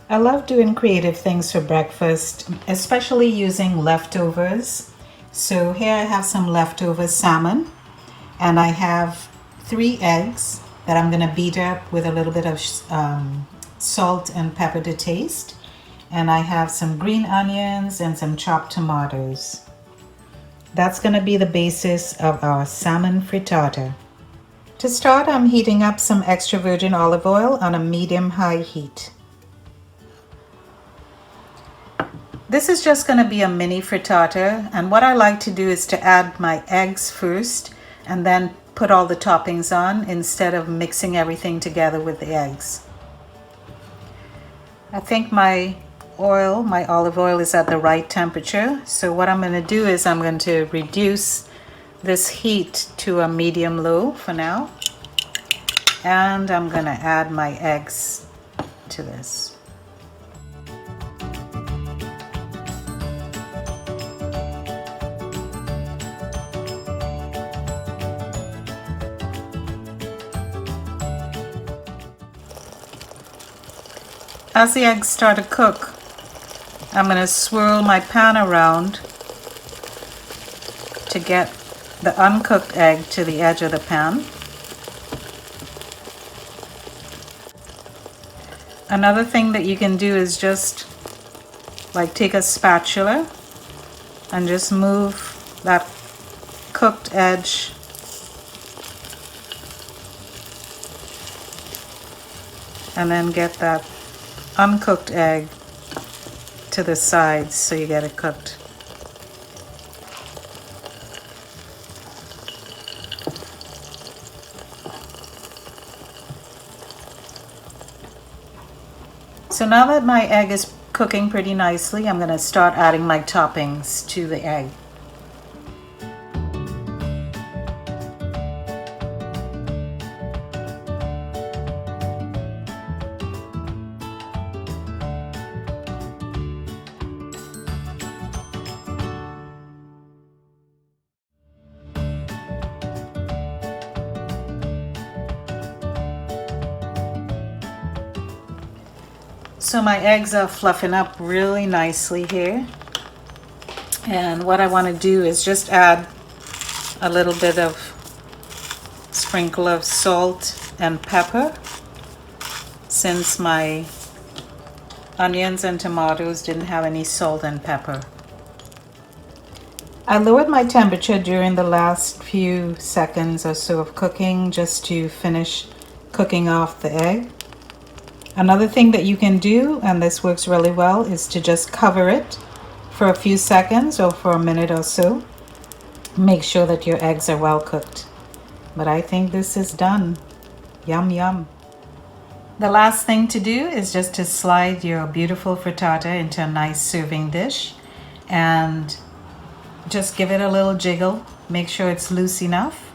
I love doing creative things for breakfast, especially using leftovers. So here I have some leftover salmon, and I have 3 eggs that I'm gonna beat up with a little bit of salt and pepper to taste. And I have some green onions and some chopped tomatoes. That's gonna be the basis of our salmon frittata. To start, I'm heating up some extra virgin olive oil on a medium-high heat. This is just going to be a mini frittata, and what I like to do is to add my eggs first and then put all the toppings on instead of mixing everything together with the eggs. I think my olive oil is at the right temperature, so what I'm going to do is I'm going to reduce this heat to a medium-low for now, and I'm going to add my eggs to this. As the eggs start to cook, I'm going to swirl my pan around to get the uncooked egg to the edge of the pan. Another thing that you can do is just like take a spatula and just move that cooked edge and then get that uncooked egg to the sides so you get it cooked. So now that my egg is cooking pretty nicely, I'm going to start adding my toppings to the egg. So my eggs are fluffing up really nicely here. And what I want to do is just add a little bit of sprinkle of salt and pepper, since my onions and tomatoes didn't have any salt and pepper. I lowered my temperature during the last few seconds or so of cooking just to finish cooking off the egg. Another thing that you can do, and this works really well, is to just cover it for a few seconds or for a minute or so. Make sure that your eggs are well cooked. But I think this is done. Yum, yum. The last thing to do is just to slide your beautiful frittata into a nice serving dish and just give it a little jiggle. Make sure it's loose enough.